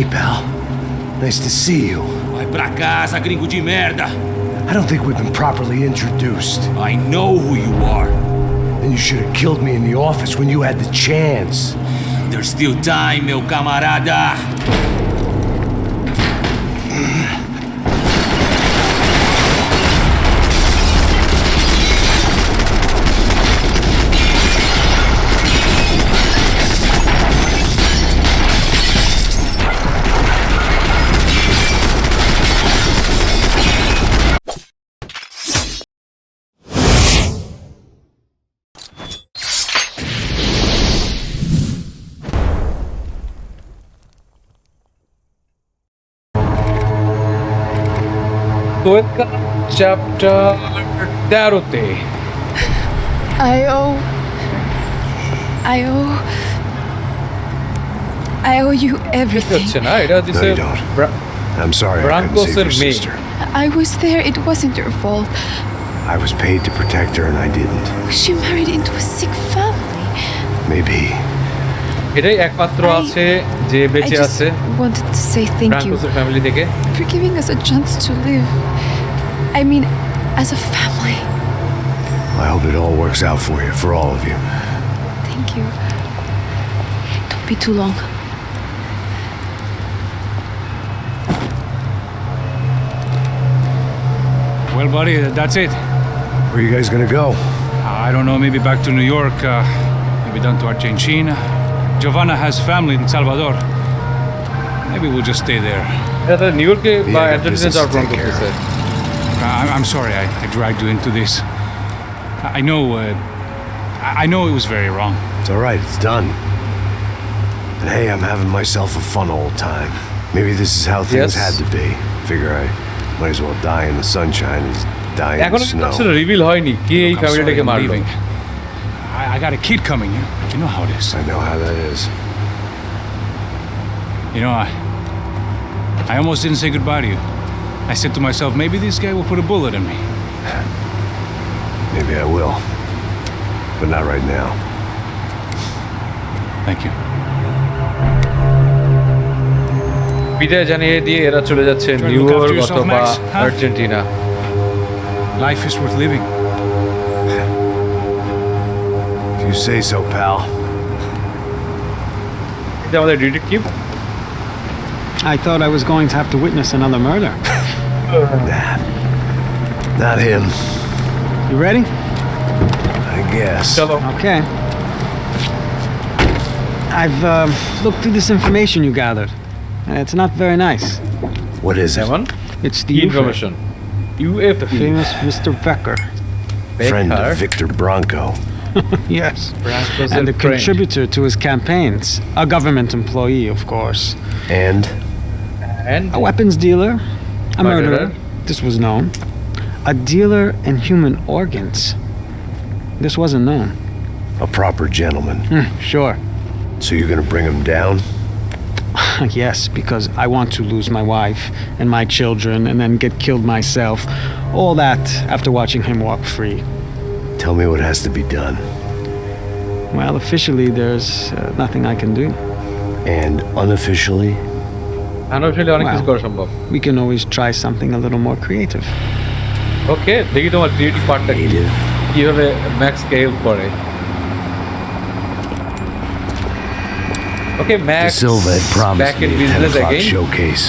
Hey, pal. Nice to see you. Vai pra casa, gringo de merda. I don't think we've been properly introduced. I know who you are. Then you should have killed me in the office when you had the chance. There's still time, meu camarada. Chapter 13 I owe you everything. No, you don't. I'm sorry I couldn't save your sister. I was there. It wasn't your fault. I was paid to protect her and I didn't. She married into a sick family. Maybe. এটাই একমাত্র আছে যে বেঁচে আছে I just wanted to say thank you ব্রাঙ্কোসের family থেকে for giving us a chance to live. I mean, as a family. I hope it all works out for you, for all of you. Thank you. Don't be too long. Well, buddy, that's it. Where are you guys gonna go? I don't know, maybe back to New York, maybe down to Argentina. Giovanna has family in Salvador. Maybe we'll just stay there. এটা new ইয়র্কে বা Yeah, Argentina business যাওয়ার to plan take care করতেছে I'm sorry I dragged you into this. I know it was very wrong. It's all right, it's done. And hey, I'm having myself a fun old time. Maybe this is how things Yes. had to be. Figure I might as well die in the sunshine as die in এখনো the কিন্তু snow. আসলে reveal হয়নি কে এই Look, I'm sorry ফ্যামিলিটাকে I'm মারলো leaving. I got a kid coming. You know how it is. I know how that is. You know, I almost didn't say goodbye to you. I said to myself, maybe this guy will put a bullet in me. Maybe I will. But not right now. Thank you. বিদায় জানিয়ে দিয়ে এরা চলে যাচ্ছে Try to new look after York yourself, অথবা Max, huh? Argentina Life is worth living. If you say so, pal. এটা আমাদের detective I thought I was going to have to witness another murder. Nah. Not him. You ready? I guess. চলো Okay. I've looked through this information you gathered. It's not very nice. What is it? যেমন It's কি the UFO, information the ইউএফপি famous Mr. Becker. Friend of Victor Bronco. Yes. Branco's And a friend. contributor to his campaigns. A government employee, of course. And and A weapons dealer. A Murderer. murderer. This was known. A dealer in human organs. This wasn't known. a proper gentleman. Sure. So you're gonna bring him down? Yes, because I want to lose my wife and my children and then get killed myself. All that after watching him walk free. Tell me what has to be done. Well, officially, there's nothing I can do. And unofficially? Unofficially অনেক কিছু Wow. করা সম্ভব We can always try something a little more creative. ওকে দেখি তোমার creative পার্টটা কি Native. কিভাবে ম্যাক্সকে help করে ওকে De max Silva had promised back me in a 10 business o'clock again showcase.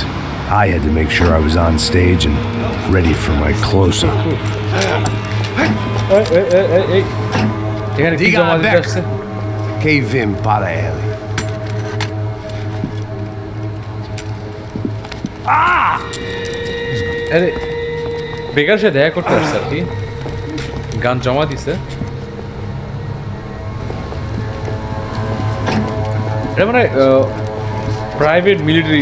I had to make sure I was on stage and ready for my close-up. এই এখানে কি Diga জমা দিতে Becker. আসছে Que vim para ele. আরে বেকার সে দেখা করতে আসছে আর কি গান জমা দিছে এটা মানে প্রাইভেট মিলিটারি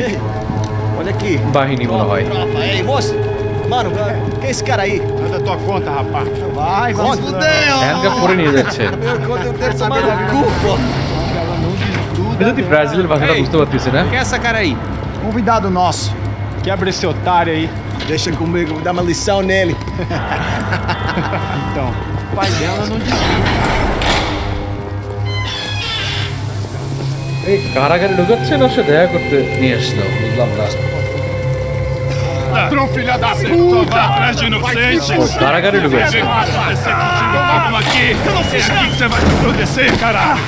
Olha aqui. বাহিনী মনে হয় Tropa, ei, moço. Mano, quem é esse cara aí? Anda tua conta, rapaz. Vai, vai se fuder, ó. Handcuff করে নিয়ে যাচ্ছে Meu conta eu tenho que saber no cu, pô. এটা তুই ব্রাজিলের ভাষাটা বুঝতে পারতিস না Quem é essa cara aí? Convidado nosso. Quebra esse otário aí. Deixa comigo, vou dar uma lição nele. Então, o pai dela não desvia. এই কারাগারে ঢুকাচ্ছে না সে দেখা করতে নিয়ে আসলো বুঝলাম না Ladrão, filha da puta! Vai atrás de inocente! ও কারাগারে ঢুকাচ্ছে Vamos aqui! Eu não sei o que você vai acontecer, caralho!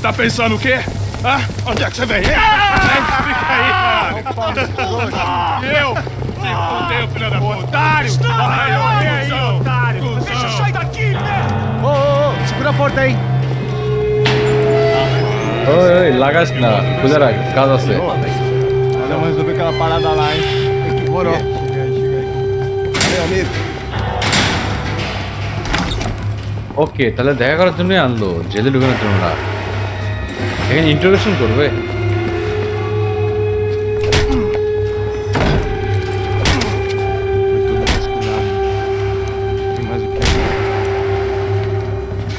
Tá pensando o quê? Hã? Onde é que você vem? Fica aí, caralho! Eu? Se fudeu, filha da puta! Otário! Vai, otário! Deixa eu sair daqui, velho! Ô, segura a porta aí. ওই ওই লাগাস না খুলে রাখ কাজ আছে Vamos resolver aquela parada lá, hein? Demorou. Chega aí. Valeu, amigo. ওকে তাহলে দেখা করার জন্য আনলো জেলে ঢুকানোর জন্য না এখানে ইন্টারোগেশন করবে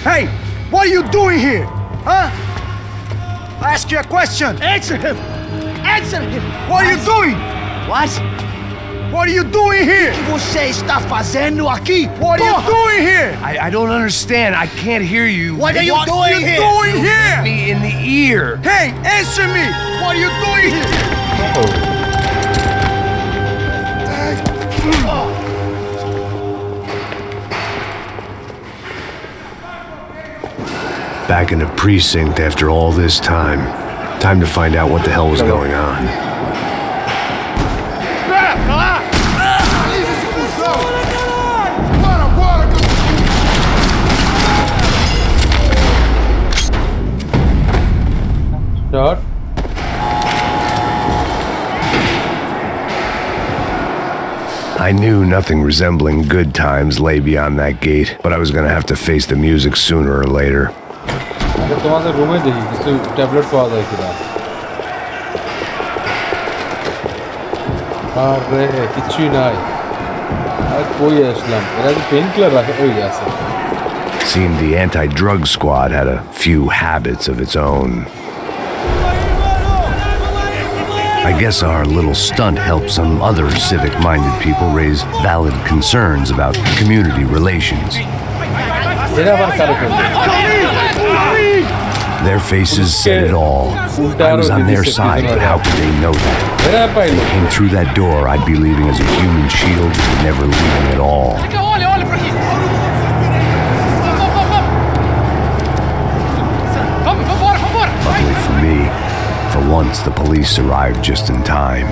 Hey, what are you doing here? Huh? I ask you a question. Answer him. Answer him. What are you doing? What? What are you doing here? O que você está fazendo aqui? What are you doing here? I don't understand. I can't hear you. What are you doing here? Doing here? Me in the ear. Hey, answer me. What are you doing here? Back in the precinct after all this time. Time to find out what the hell was going on. Start. I knew nothing resembling good times lay beyond that gate, but I was gonna have to face the music sooner or later. তোমাদের রুমে দেখি কিছু tablet পাওয়া যায় কিনা আরে কিছুই নাই আর কই আসলাম এরা যে পেন কিলার রাখে ওই আছে Seemed the anti-drug squad had a few habits of its own. I guess our little stunt helped some other civic-minded people raise valid concerns about community relations. এরা আবার কারো করবে Their faces said it all. I was on their side, but how could they know that? এরা If পাইলো they came through that door, I'd be leaving as a human shield, never leaving at all. Luckily for me, for once the police arrived just in time.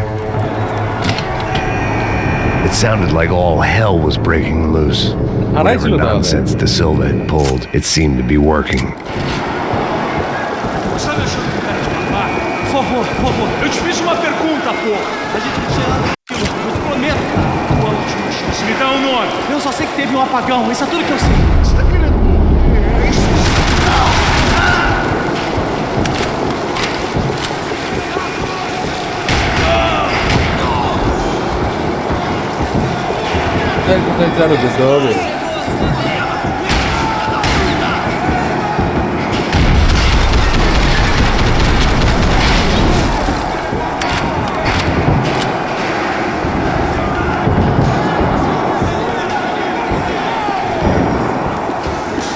It sounded like all hell was breaking loose. Whatever nonsense De Silva had pulled, it seemed to be working. Por favor, eu te fiz uma pergunta, pô. A gente não tinha nada daquilo, eu te prometo, cara. Tua última chance. Me dá um nome! Eu só sei que teve um apagão, isso é tudo que eu sei. Você tá querendo? কোথায় চারো যেতে হবে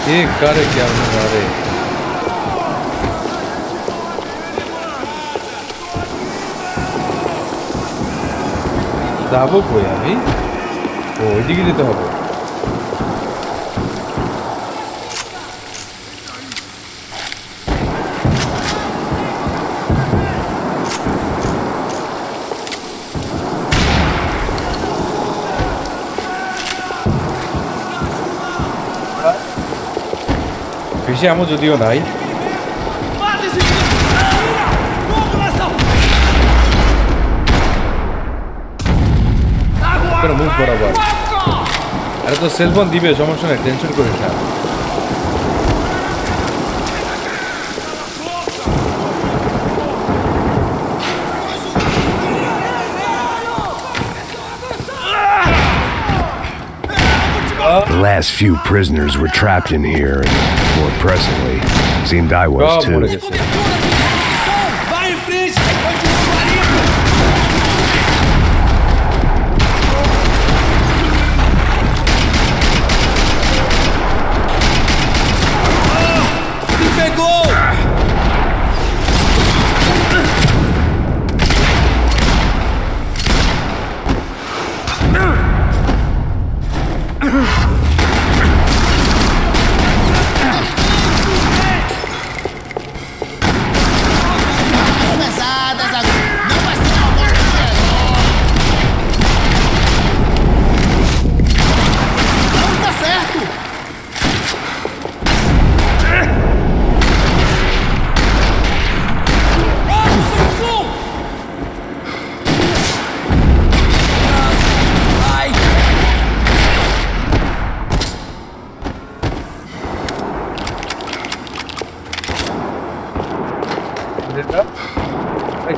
ये करे क्या मारे যাবো কই আমি ওইদিকে যেতে হবে বেশি আমও যদিও নাই মুখ বরাবর আরে তো সেলফোন দিবে সমস্যা নেই টেনশন করিস না The last few prisoners were trapped in here, and more pressingly, seemed I was too. Vai em frente! Me pegou!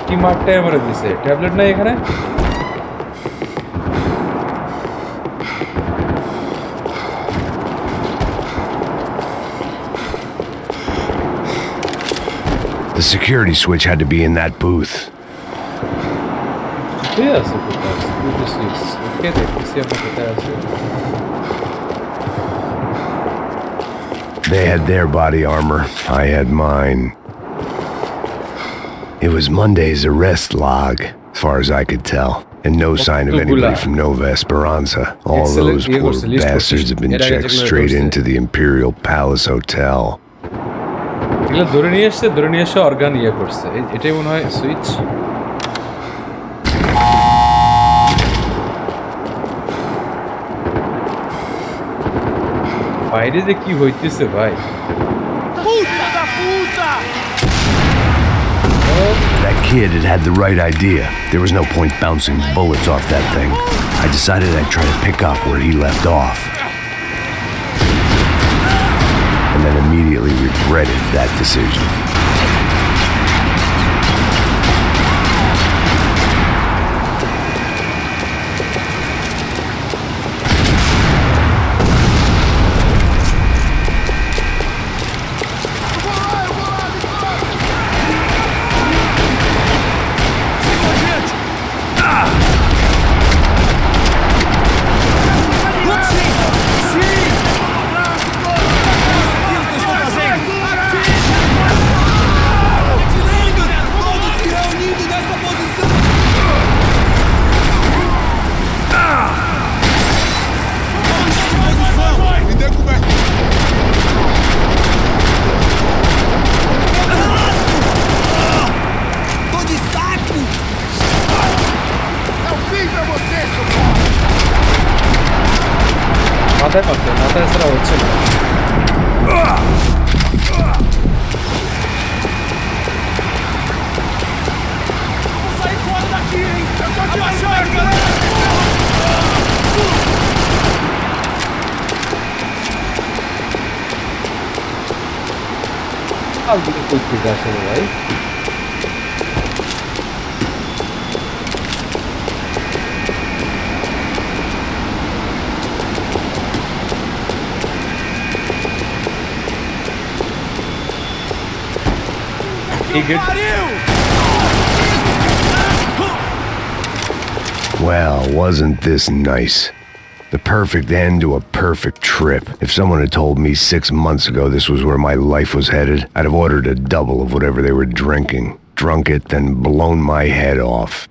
কি মারটাই আমার দিছে ট্যাবলেট নাই এখানে The security switch had to be in that booth. Yes, okay, They had their body armor. I had mine. It was Monday's arrest log, as far as I could tell. And no sign of anybody from Nova Esperanza. All those poor bastards have been checked straight into the Imperial Palace Hotel. এগুলো ধরে নিয়ে এসে organ ইয়ে করছে এটাই মনে হয় switch বাইরে যে কি হইতেছে ভাই That kid had the right idea. There was no point bouncing bullets off that thing. I decided I'd try to pick up where he left off. And then immediately regretted that decision. মাথায় ছাড়া হচ্ছে না ভাই Well, wasn't this nice? The perfect end to a perfect trip. If someone had told me 6 months ago this was where my life was headed, I'd have ordered a double of whatever they were drinking, drunk it, then blown my head off.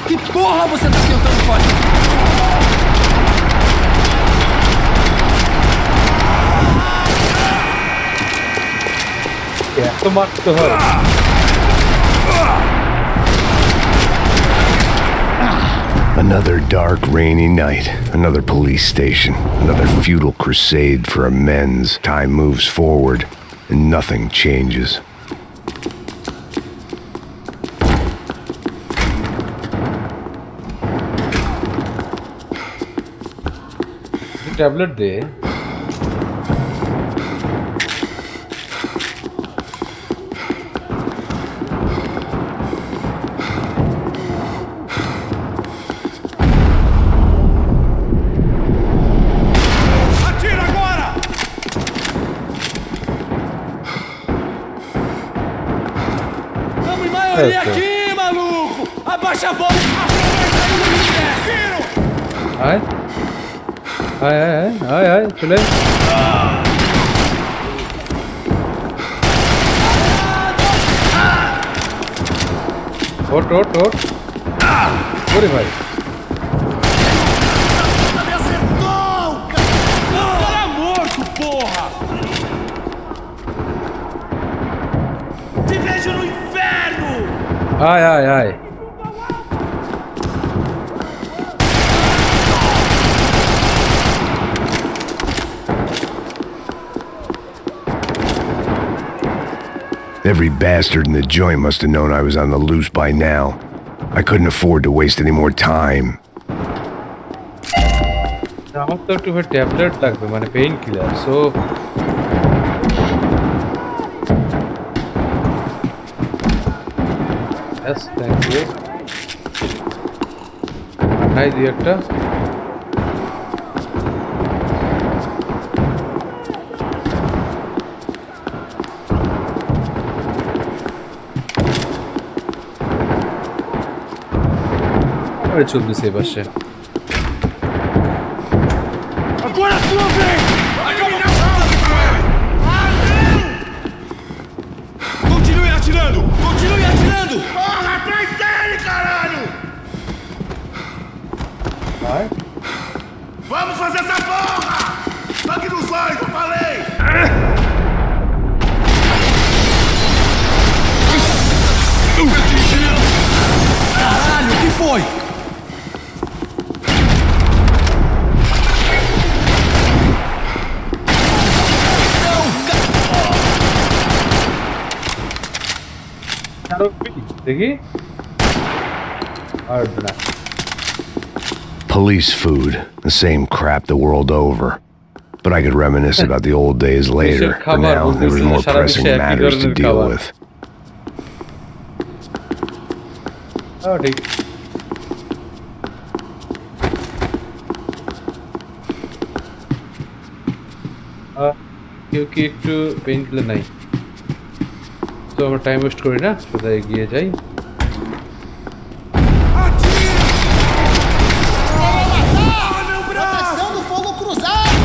Que porra você tá tentando fazer? এত মারতে হয় Another dark, rainy night, another police station, another futile crusade for amends. Time moves forward, and nothing changes. Tablet দে Olha aqui, maluco! Abaixa a bola! আয় আয় আয় আয় আয় চলে ওট ওট ওট ওরে ভাই Tá morto, porra! Te vejo no inferno! আয় আয় আয় Every bastard in the joint must have known I was on the loose by now. I couldn't afford to waste any more time. আমার তো একটু ট্যাবলেট লাগবে মানে pain killer so Yes, thank you. Hi, director. Agora চলতেছে এই পাশে Agora a sua vez! Continue atirando! Continue atirando! Porra, atrás dele, caralho! Vai. Vamos fazer essa porra! Sangue nos olhos, eu falei! Caralho, o que foi? দেখি আর না Police food, the same crap the world over. But I could reminisce about the old days later. For now, there was more pressing matters to deal with. Oh, ঠিক কেউ কি একটু pain killer নাই তো আমরা time waste করি না সোজা এগিয়ে যাই Proteção do fogo cruzado!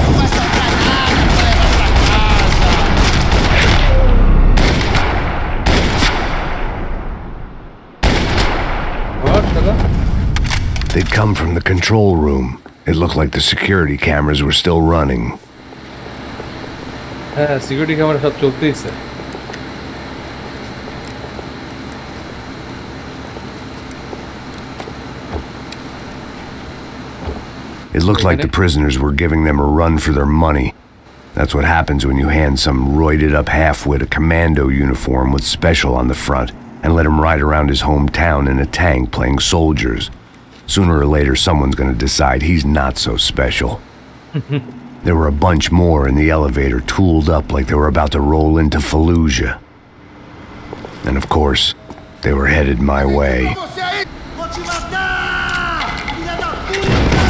Não vai sobrar nada pra levar pra casa! They'd come from the control room. It looked like the security cameras were still running. হ্যাঁ security camera সব চলতেইছে It looked like the prisoners were giving them a run for their money. That's what happens when you hand some roided up halfwit a commando uniform with special on the front and let him ride around his hometown in a tank playing soldiers. Sooner or later, someone's gonna decide he's not so special. There were a bunch more in the elevator, tooled up like they were about to roll into Fallujah. And of course, they were headed my way. Você aí! Vou te matar! Filha da puta!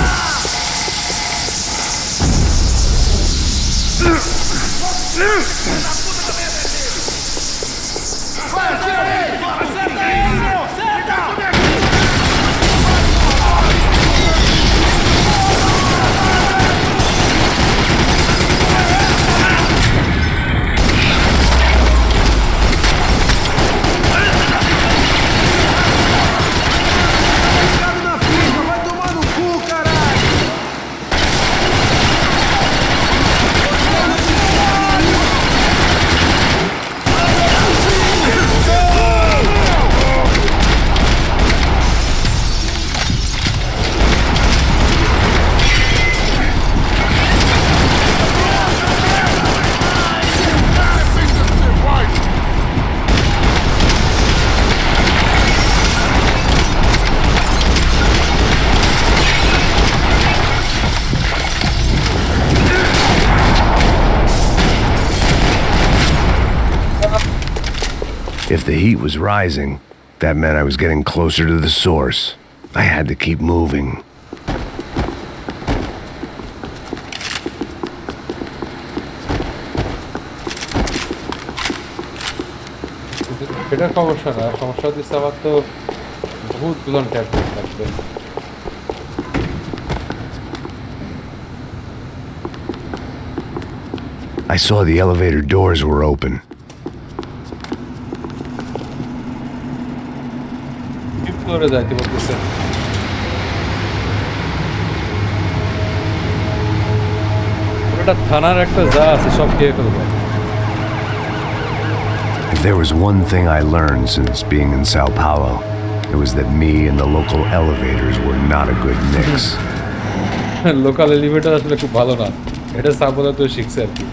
Vai, atira ele! Acerta ele, meu! Acerta! If the heat was rising, that meant I was getting closer to the source. I had to keep moving. এটা সমস্যা না সমস্যা হচ্ছে আমার তো বহুত গুলো tap লাগবে I saw the elevator doors were open. ফ্লোরে যাইতে বলতেছে ওটা থানার একটা যা আছে সব খেয়ে ফেলবে If there was one thing I learned since being in São Paulo, it was that me and the local elevators were not a good mix. Local elevator আসলে খুব ভালো না এটা সাপোলা তো শিখছে আর কি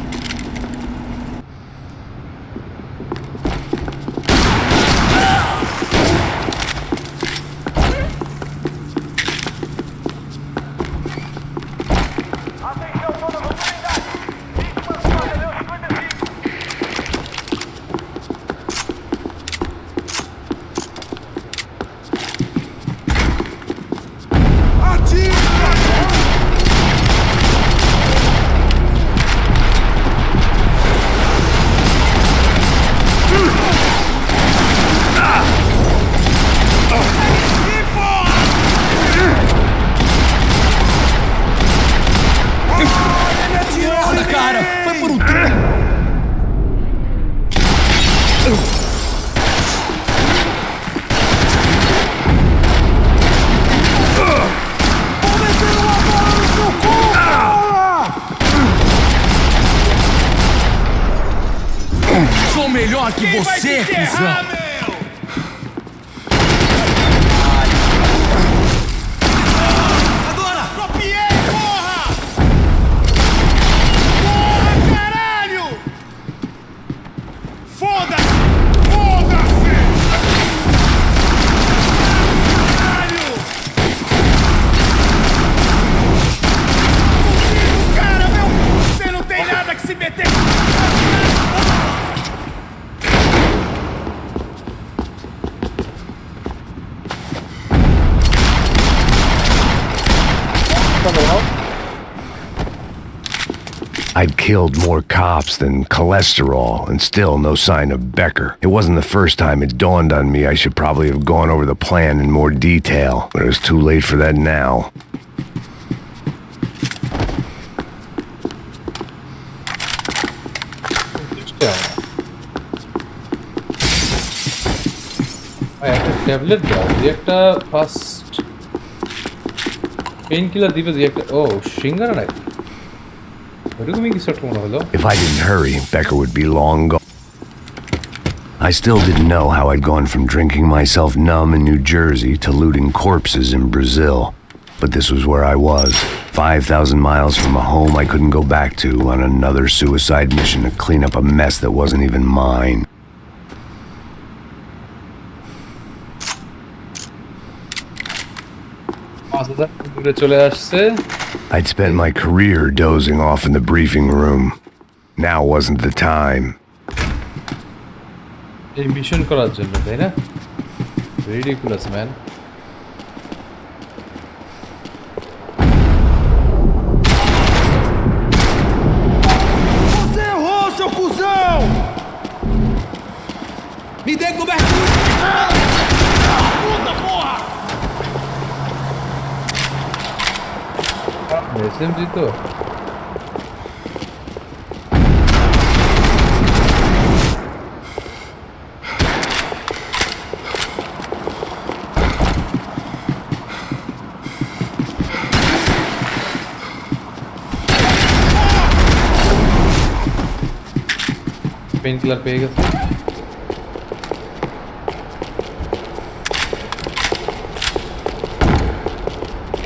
Sou melhor que você, cuzão. Agora! Copiei, porra! Porra, caralho! Foda-se! Foda-se! Caralho! Cara, meu! Você não tem nada que se meter! I'd killed more cops than cholesterol, and still no sign of Becker. It wasn't the first time it dawned on me I should probably have gone over the plan in more detail, but it was too late for that now. একটা tablet দাও, দিয়ে একটা first pain killer দিবে, দিয়ে একটা সিঙ্গারা নাকি ওরকমই কিছু একটা মনে হলো। If I didn't hurry, Becker would be long gone. I still didn't know how I'd gone from drinking myself numb in New Jersey to looting corpses in Brazil. But this was where I was, 5,000 miles from a home I couldn't go back to, on another suicide mission to clean up a mess that wasn't even mine. I'd spent my career dozing off in the briefing room. Now wasn't the time. এই mission করার জন্য, তাই না? Ridiculous man. Você errou, seu cuzão! Me dê cobertura. Puta porra! SMG তো pain killer পেয়ে গেছে।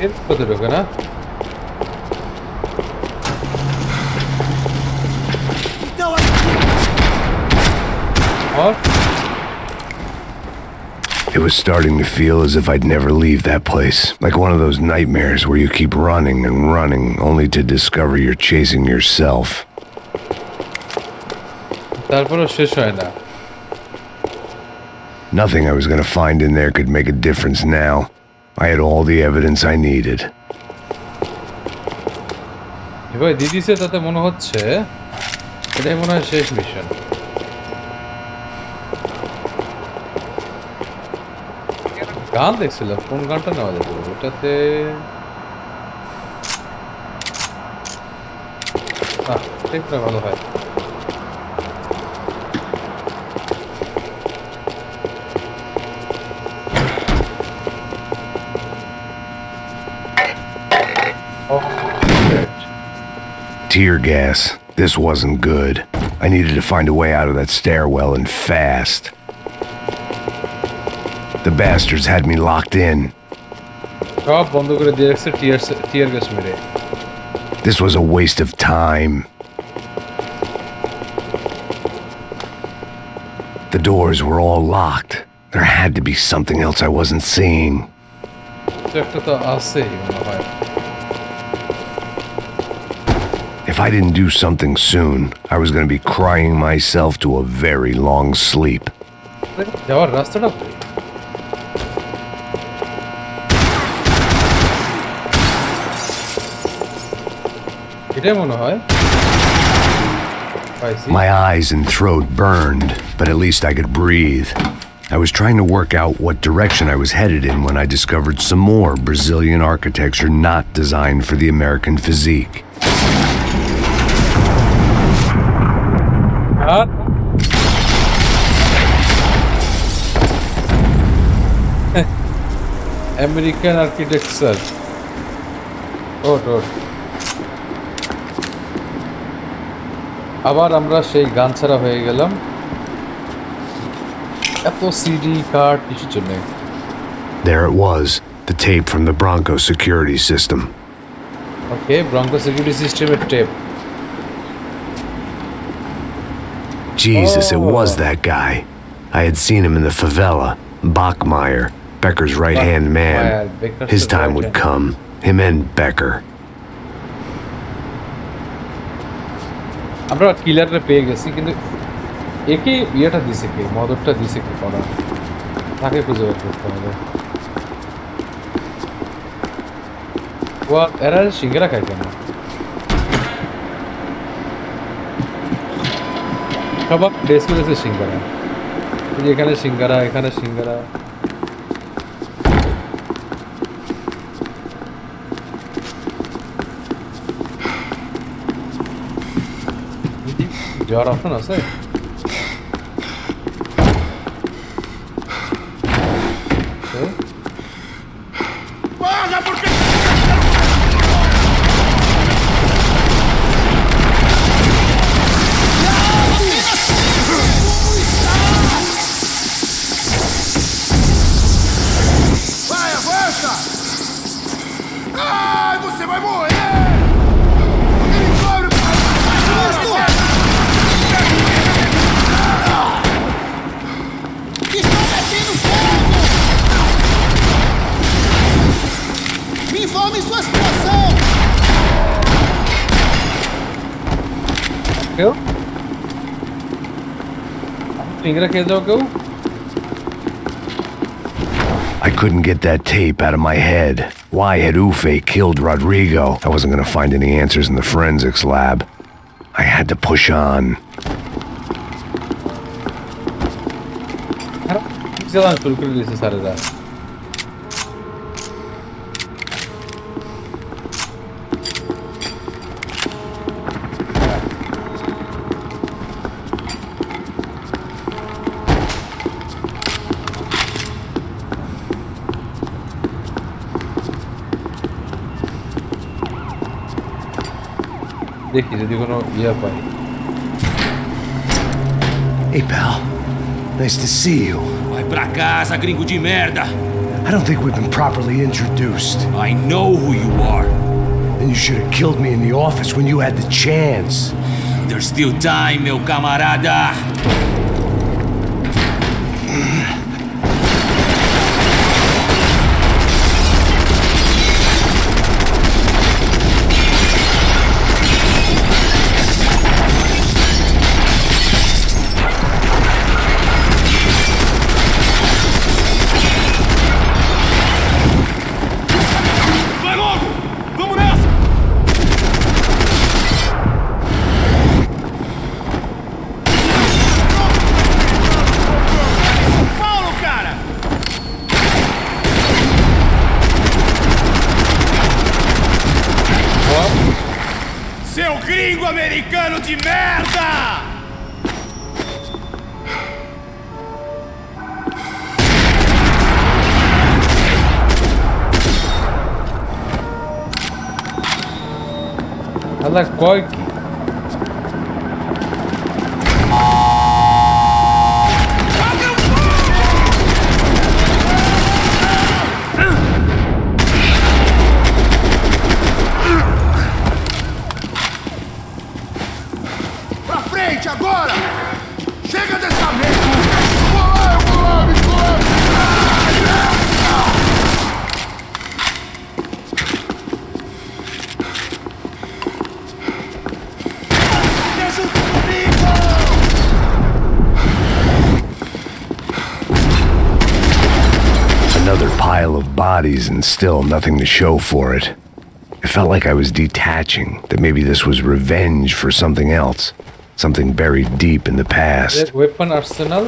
এর কত ঢোকে না? It was starting to feel as if I'd never leave that place, like one of those nightmares where you keep running and running only to discover you're chasing yourself. তারপরও শেষ হয় না। Nothing I was going to find in there could make a difference now. I had all the evidence I needed. এবার দিদিছে তাতে মনে হচ্ছে এটাই মনে হয় শেষ মিশন। গান দেখছিলাম, কোন গানটা নেওয়া যেত ওটাতে? টেপটা ভালো হয়। Tear gas. This wasn't good. I needed to find a way out of that stairwell and fast. The bastards had me locked in. সব বন্ধ করে দিয়ে রাখছে টিয়ার গ্যাস মেরে। This was a waste of time. The doors were all locked. There had to be something else I wasn't seeing. একটা তো আছেই মনে হয়। If I didn't do something soon, I was going to be crying myself to a very long sleep. যাওয়ার রাস্তাটা কই? এটাই মনে হয়। My eyes and throat burned, but at least I could breathe. I was trying to work out what direction I was headed in when I discovered some more Brazilian architecture not designed for the American physique. American architecture. আবার আমরা সেই গান ছাড়া হয়ে গেলাম। এত CD card কিছুর জন্য There it was, the tape from the Bronco security system. Okay broncho security সিস্টেমের tape Jesus, it was Oh. that guy. I had seen him in the favela, Bachmeyer, Becker's right-hand man. Bachmeyer, Becker's His time would right-hand. come, him and Becker. আমরা কিলারটা পেয়ে গেছি কিন্তু একে ইয়েটা দিছে কে মদরটা দিছে কে করা তাকে খুঁজে বের করতে হবে এরা সিঙ্গারা খায় কেন সবার ডেস্কে রয়েছে সিঙ্গারা এখানে সিঙ্গারা এখানে সিঙ্গারা যাওয়ার অপশন আছে Vai, avança! Ai, você vai morrer! Ele cobre! Estou metendo fogo! Me informe sua situação! কেউ সিঙ্গারা খেয়ে যাও কেউ I couldn't get that tape out of my head. Why had Ufe killed Rodrigo? I wasn't going to find any answers in the forensics lab. I had to push on. জ্বালান শুরু করে দিয়েছে স্যারেরা দেখি যদি কোনো ইয়ে পাই Hey, pal. Nice to see you. Vai pra casa, gringo de merda. I don't think we've been properly introduced. I know who you are. Then you should have killed me in the office when you had the chance. There's still time, meu camarada. Vai logo! Vamos nessa! Paulo, cara! Seu gringo americano de merda! আল্লাহ কয় কি Pra frente, agora! Chega dessa merda! Eu vou lá, me cobre! Deixa o comigo! Another pile of bodies and still nothing to show for it. It felt like I was detaching, that maybe this was revenge for something else. Something buried deep in the past. Weapon Arsenal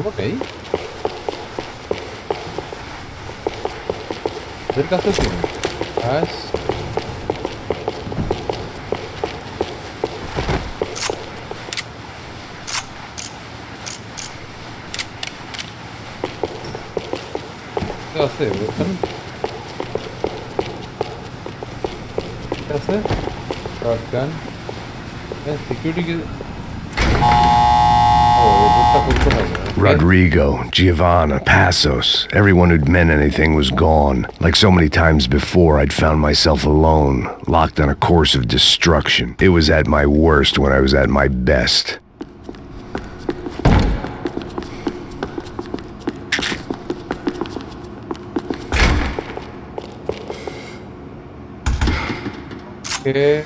ok এর কাছে কি Nice. আছে ওখানে আছে shotgun security Rodrigo, Giovanna, Passos, everyone who'd meant anything was gone. Like so many times before, I'd found myself alone, locked on a course of destruction. It was at my worst when I was at my best. Okay.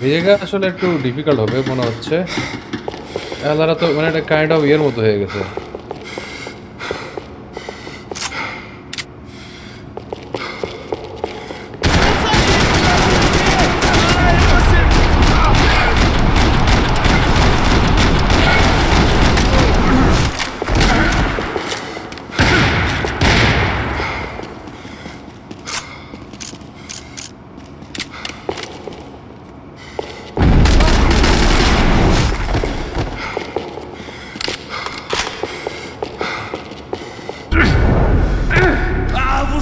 এই জায়গা আসলে একটু difficult হবে মনে হচ্ছে এলারা তো মানে একটা কাইন্ড অফ ইয়ের মতো হয়ে গেছে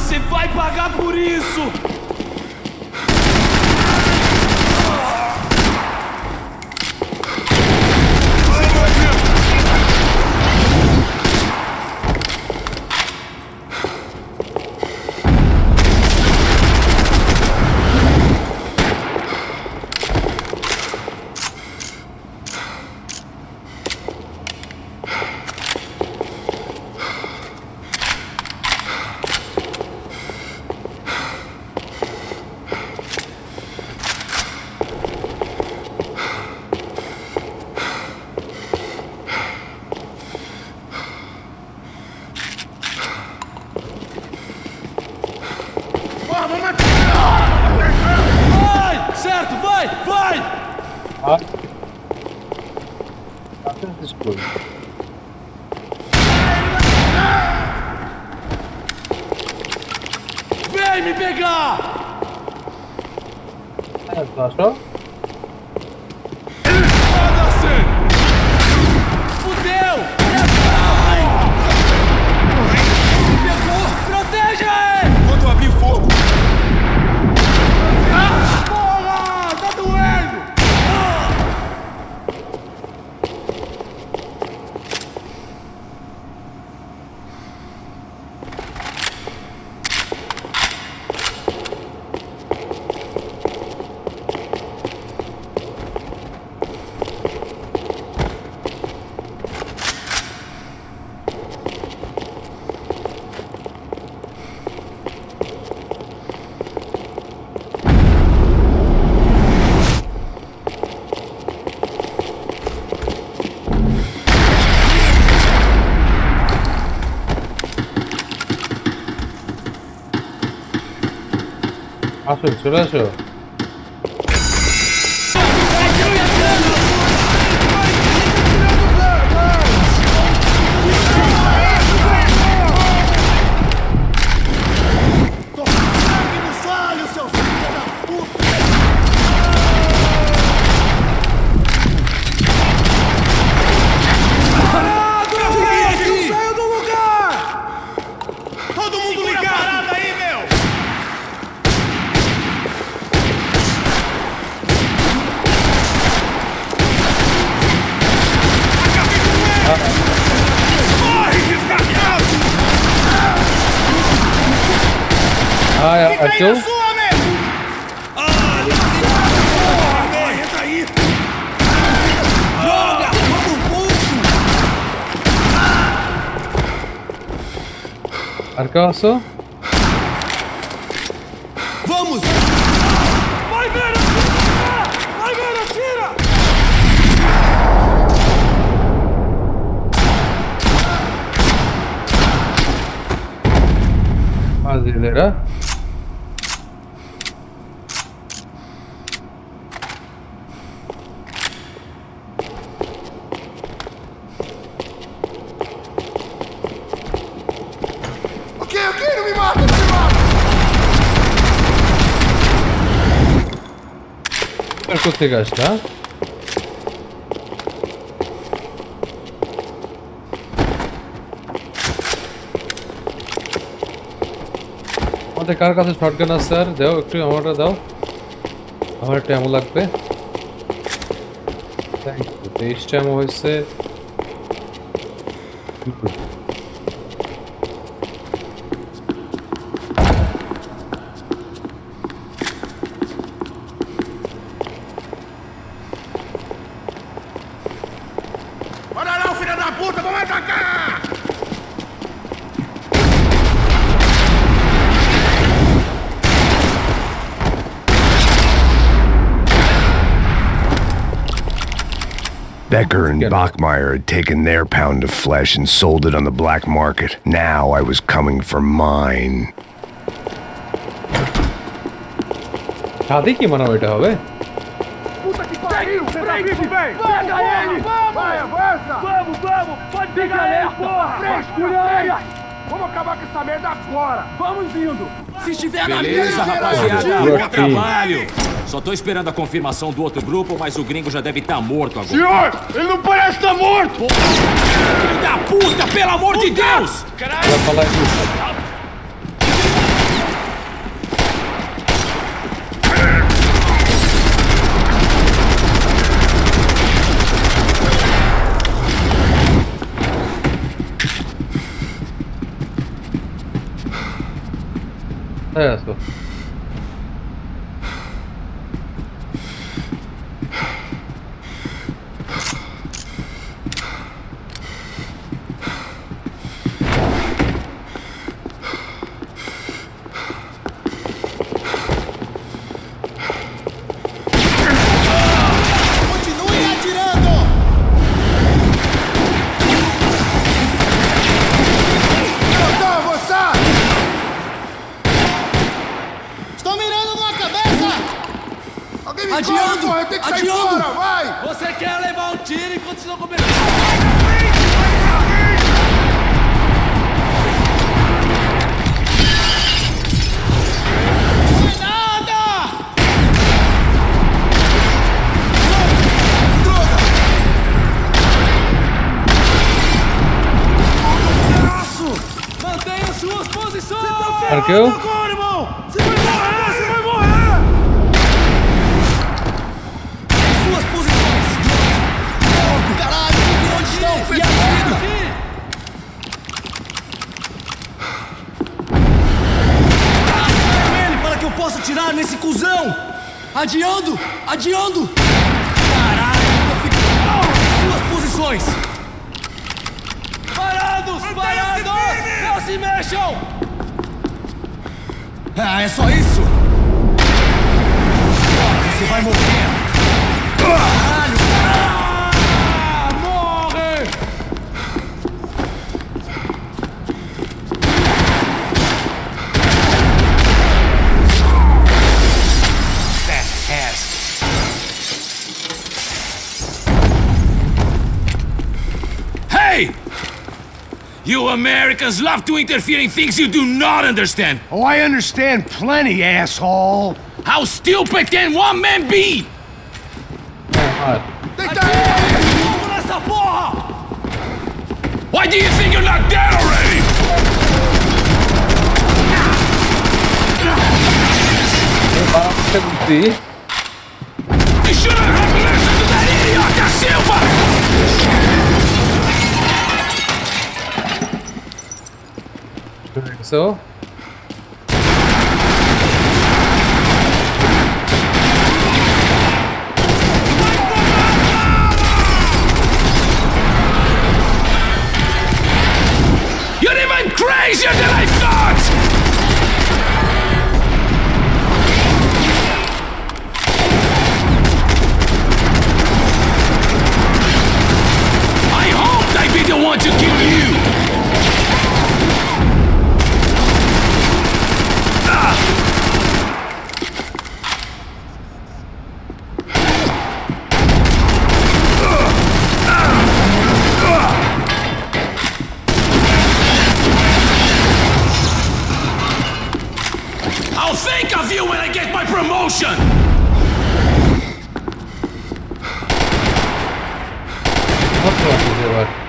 Você vai pagar por isso! Vem me pegar! Achou? Foda-se! Fudeu! Pegou! Proteja ele! Quando eu abrir fogo! Porra! Tá doendo! আসো চলে আসো Achou? Entra aí! Droga! Arcaço? Vamos! Vai ver! Vai ver! Atira! Brasileira? করতে গাছটা আমাদের কার কাছে shotgun আছে আর দাও একটু আমারটা দাও আমার একটা অ্যামো লাগবে থ্যাংক ইউ 23টা অ্যামো হয়েছে Olha lá, filho da puta, vamos atacar! Becker and Bachmeyer had taken their pound of flesh and sold it on the black market. Now I was coming for mine. সাদে কি মনে হয় এটা হবে Puta que pariu! Fresco, velho! Pega ele! Vai, avança! Vamos! Pode pegar ele, porra! Fresco, vamos acabar com essa merda agora! Vamos indo! Se estiver na Beleza, mesa, rapaziada, bom trabalho! Só tô esperando a confirmação do outro grupo, mas o gringo já deve estar morto agora. Senhor, ele não parece estar morto! Filho da puta, pelo amor de Deus! vai falar isso é isso continue atirando! Soltar, avançar! Estou mirando numa cabeça! Alguém me Adiando, corre, eu tenho que sair adiando. fora, vai! Você quer levar um tiro enquanto não começar? Mantenha suas posições! Marcou? Agora, irmão! Você vai morrer! Você vai morrer! Suas posições! Caralho, onde estão? E agora? Ele para que eu possa atirar nesse cuzão! Adiando! Caralho, eu fico... Suas posições! Parados! Não se mexam! Ah, é só isso? Você vai morrer! Caralho! Morre! Hey! You Americans love to interfere in things you do not understand. Oh, I understand plenty, asshole. How stupid can one man be? Deita ele! Vamos nessa porra! Why do you think you're not dead already? You shouldn't have listened to that idiot, Da Silva! So You're even crazier than I thought! I hoped I'd be the one to kill you! I'll think of you when I get my promotion! what do I do here?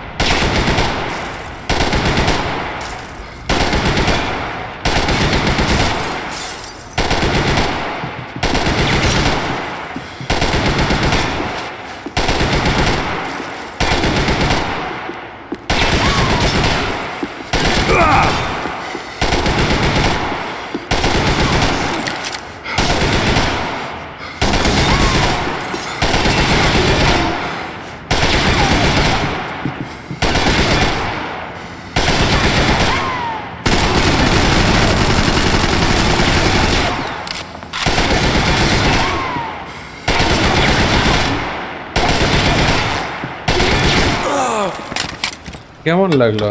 কেমন লাগলো?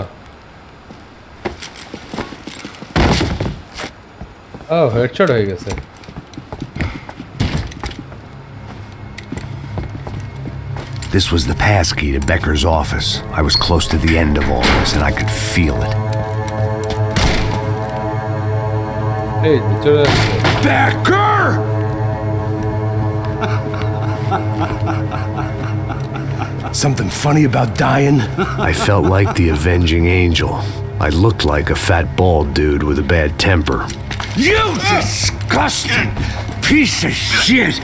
ও headshot হয়ে গেছে। This was the passkey to Becker's office. I was close to the end of all this, and I could feel it. Hey, চলে আসছে। Becker! Something funny about dying? I felt like the avenging angel. I looked like a fat bald dude with a bad temper. You disgusting piece of shit!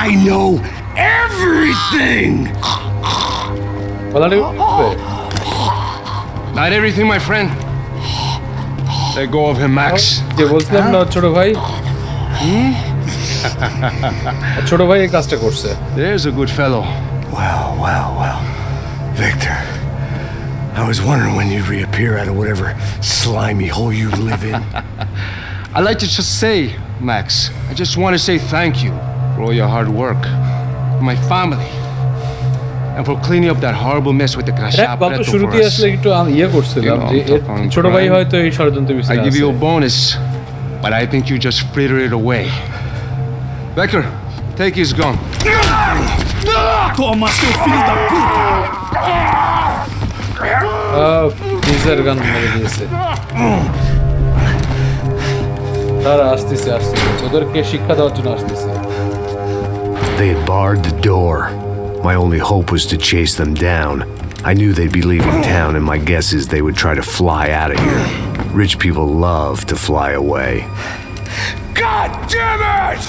I know everything! Not everything, my friend. Let go of him, Max. যে বলছিলাম না ছোট ভাই, ছোট ভাই এই কাজটা করছে। There's a good fellow. Well. Victor, I was wondering when you'd reappear out of whatever slimy hole you live in. I'd like to just say, Max, I just want to say thank you for all your hard work, for my family, and for cleaning up that horrible mess with the Krasha গল্প শুরুতে আসলে একটু ইয়ে করছিলাম যে ছোট ভাই হয়তো এই ষড়যন্ত্র I বিষয়ে give you a bonus, but I think you just frittered it away. Becker, take his gun. Toma, seu filho da puta! Desire গান মেরে দিয়েছে। তারা আসতেছে ওদেরকে শিক্ষা দেওয়ার জন্য আসতেছে। They had barred the door. My only hope was to chase them down. I knew they'd be leaving town, and my guess is they would try to fly out of here. Rich people love to fly away. God damn it!